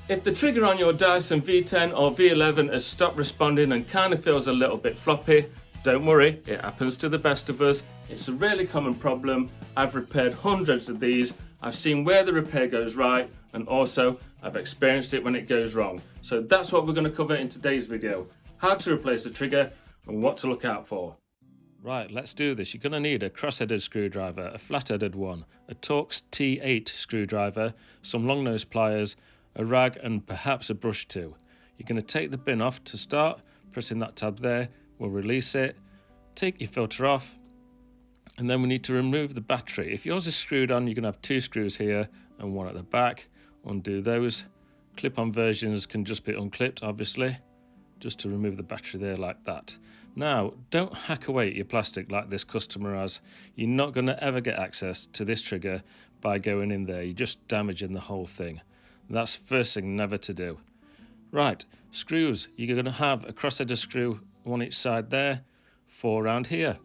If the trigger on your Dyson V10 or V11 has stopped responding and kind of feels a little bit floppy, don't worry, it happens to the best of us. It's a really common problem. I've repaired hundreds of these. I've seen where the repair goes right, and also I've experienced it when it goes wrong. So that's what we're going to cover in today's video. How to replace a trigger and what to look out for. Right, let's do this. You're going to need a cross-headed screwdriver, a flat-headed one, a Torx T8 screwdriver, some long nose pliers, a rag and perhaps a brush too. You're going to take the bin off to start. Pressing that tab there will release it. Take your filter off, and then we need to remove the battery. If yours is screwed on, you're going to have two screws here and one at the back. Undo those. Clip-on versions can just be unclipped, obviously, just to remove the battery there like that. Now, don't hack away at your plastic like this customer has. You're not going to ever get access to this trigger by going in there. You're just damaging the whole thing. That's the first thing never to do. Right, screws. You're going to have a cross-headed screw, one each side there, 4 around here.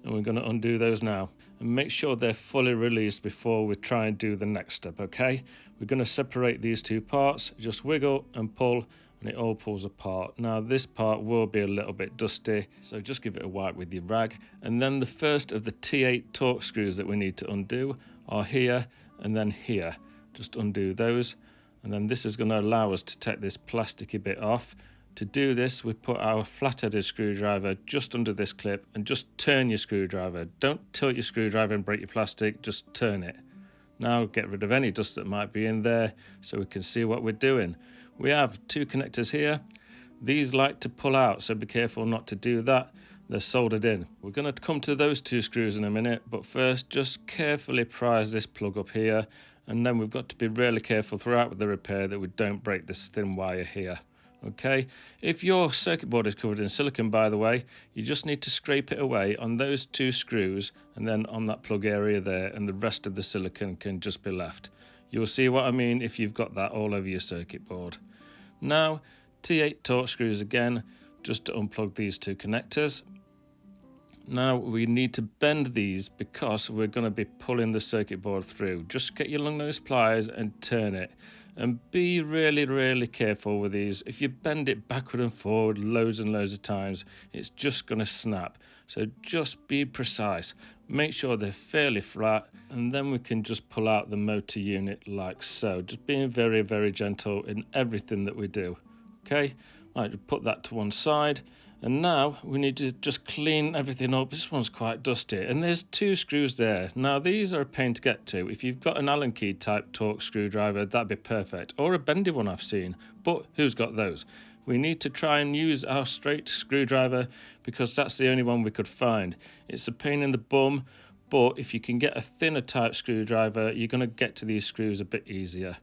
And we're going to undo those now. And make sure they're fully released before we try and do the next step, okay? We're going to separate these two parts. Just wiggle and pull, and it all pulls apart. Now, this part will be a little bit dusty, so just give it a wipe with your rag. And then the first of the T8 Torx screws that we need to undo are here and then here. Just undo those. And then this is going to allow us to take this plasticky bit off. To do this, we put our flat-headed screwdriver just under this clip and just turn your screwdriver. Don't tilt your screwdriver and break your plastic, just turn it. Now get rid of any dust that might be in there so we can see what we're doing. We have two connectors here. These like to pull out, so be careful not to do that. They're soldered in. We're going to come to those two screws in a minute, but first just carefully prise this plug up here. And then we've got to be really careful throughout the repair that we don't break this thin wire here. Okay, if your circuit board is covered in silicone, by the way, you just need to scrape it away on those two screws and then on that plug area there, and the rest of the silicone can just be left. You'll see what I mean if you've got that all over your circuit board. Now, T8 Torx screws again, just to unplug these two connectors. Now we need to bend these because we're going to be pulling the circuit board through. Just get your long nose pliers and turn it. And be really careful with these. If you bend it backward and forward loads and loads of times, it's just going to snap. So just be precise. Make sure they're fairly flat, and then we can just pull out the motor unit like so. Just being very gentle in everything that we do. Okay, right, put that to one side. And now we need to just clean everything up. This one's quite dusty. And there's two screws there. Now these are a pain to get to. If you've got an Allen key type Torx screwdriver, that'd be perfect. Or a bendy one I've seen. But who's got those? We need to try and use our straight screwdriver because that's the only one we could find. It's a pain in the bum, but if you can get a thinner type screwdriver, you're going to get to these screws a bit easier.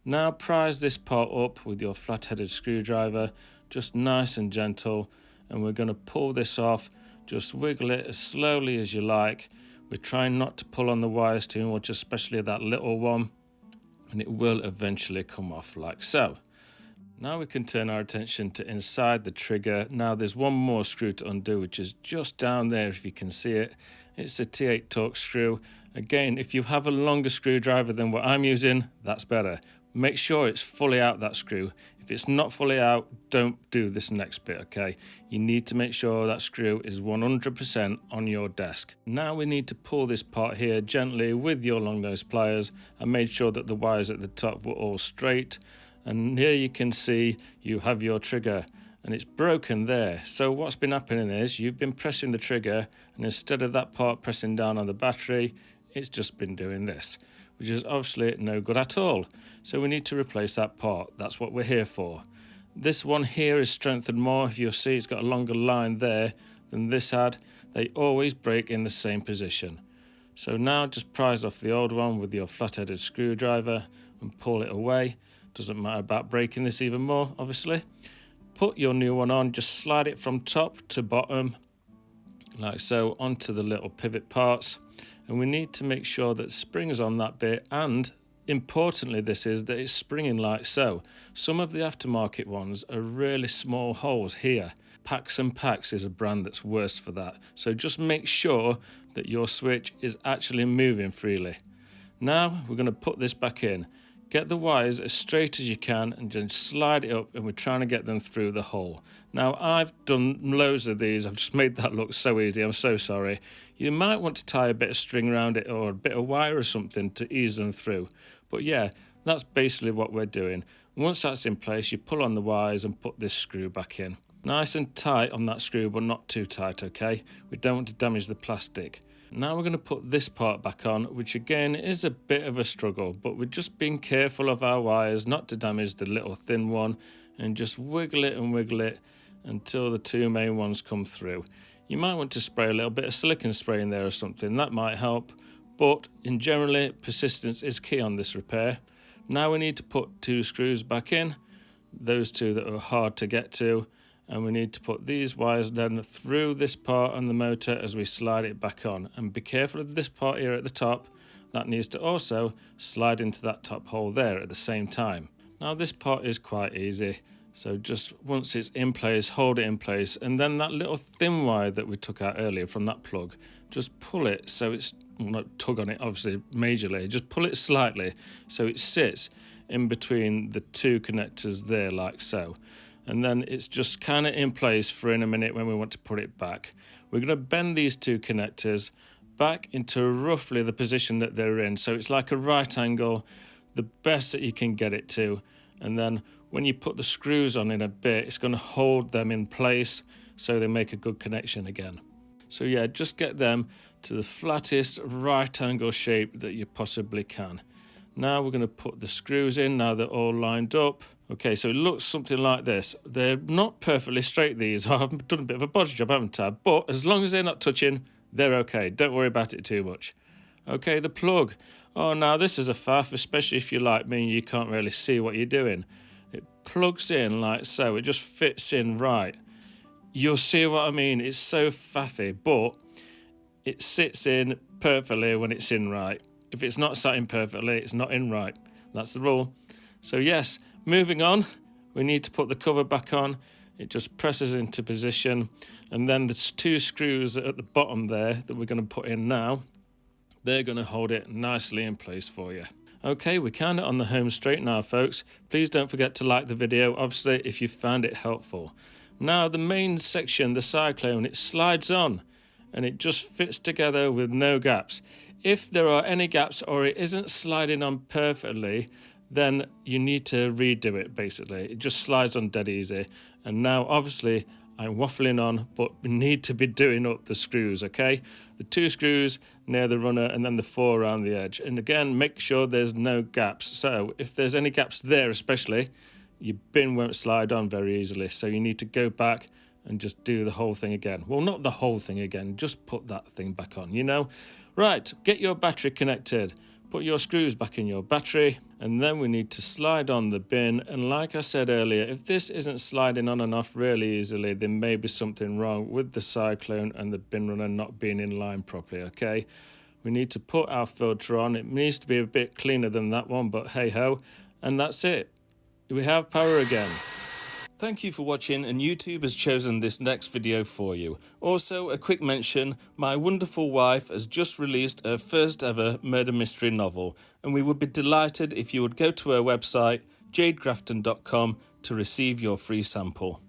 Now prise this part up with your flat-headed screwdriver, just nice and gentle. And we're going to pull this off. Just wiggle it as slowly as you like. We're trying not to pull on the wires too much, especially that little one, and it will eventually come off like so. Now we can turn our attention to inside the trigger. Now there's one more screw to undo, which is just down there if you can see it. It's a T8 Torx screw. Again, if you have a longer screwdriver than what I'm using, that's better. Make sure it's fully out, that screw. If it's not fully out, don't do this next bit, okay? You need to make sure that screw is 100% on your desk. Now we need to pull this part here gently with your long nose pliers and make sure that the wires at the top were all straight. And here you can see you have your trigger and it's broken there. So what's been happening is you've been pressing the trigger, and instead of that part pressing down on the battery, it's just been doing this, which is obviously no good at all. So we need to replace that part. That's what we're here for. This one here is strengthened more. If you'll see, it's got a longer line there than this had. They always break in the same position. So now just prise off the old one with your flat-headed screwdriver and pull it away. Doesn't matter about breaking this even more, obviously. Put your new one on, just slide it from top to bottom, like so, onto the little pivot parts. And we need to make sure that spring's on that bit, and importantly this is that it's springing like so. Some of the aftermarket ones are really small holes here. Pax and Pax is a brand that's worse for that. So just make sure that your switch is actually moving freely. Now we're going to put this back in. Get the wires as straight as you can and then slide it up, and we're trying to get them through the hole. Now, I've done loads of these. I've just made that look so easy. I'm so sorry. You might want to tie a bit of string around it or a bit of wire or something to ease them through. But yeah, that's basically what we're doing. Once that's in place, you pull on the wires and put this screw back in. Nice and tight on that screw, but not too tight, okay? We don't want to damage the plastic. Now we're going to put this part back on, which again is a bit of a struggle, but we're just being careful of our wires not to damage the little thin one, and just wiggle it until the two main ones come through. You might want to spray a little bit of silicone spray in there or something, that might help, but in generally persistence is key on this repair. Now we need to put two screws back in, those two that are hard to get to, and we need to put these wires then through this part on the motor as we slide it back on. And be careful of this part here at the top. That needs to also slide into that top hole there at the same time. Now this part is quite easy. So just once it's in place, hold it in place. And then that little thin wire that we took out earlier from that plug, just pull it so it's, well, not tug on it obviously majorly, just pull it slightly so it sits in between the two connectors there like so. And then it's just kind of in place for in a minute when we want to put it back. We're going to bend these two connectors back into roughly the position that they're in. So it's like a right angle, the best that you can get it to. And then when you put the screws on in a bit, it's going to hold them in place so they make a good connection again. So yeah, just get them to the flattest right angle shape that you possibly can. Now we're going to put the screws in, now they're all lined up. Okay, so it looks something like this. They're not perfectly straight, these. I've done a bit of a bodge job, haven't I? But as long as they're not touching, they're okay. Don't worry about it too much. Okay, the plug. Oh, now this is a faff, especially if you're like me and you can't really see what you're doing. It plugs in like so. It just fits in right. You'll see what I mean. It's so faffy, but it sits in perfectly when it's in right. If it's not sat in perfectly, it's not in right. That's the rule. So yes, moving on, we need to put the cover back on. It just presses into position. And then the two screws at the bottom there that we're going to put in now, they're going to hold it nicely in place for you. Okay, we're kind of on the home straight now, folks. Please don't forget to like the video, obviously, if you found it helpful. Now, the main section, the cyclone, it slides on and it just fits together with no gaps. If there are any gaps or it isn't sliding on perfectly, then you need to redo it, basically. It just slides on dead easy. And now, obviously, I'm waffling on, but we need to be doing up the screws, okay? The two screws near the runner and then the four around the edge. And again, make sure there's no gaps. So if there's any gaps there especially, your bin won't slide on very easily. So you need to go back and just do the whole thing again. Well, not the whole thing again, just put that thing back on, you know? Right, get your battery connected. Put your screws back in your battery, and then we need to slide on the bin. And like I said earlier, if this isn't sliding on and off really easily, there may be something wrong with the cyclone and the bin runner not being in line properly, okay? We need to put our filter on. It needs to be a bit cleaner than that one, but hey ho, and that's it. We have power again. Thank you for watching, and YouTube has chosen this next video for you. Also, a quick mention, my wonderful wife has just released her first ever murder mystery novel, and we would be delighted if you would go to her website, jadegrafton.com, to receive your free sample.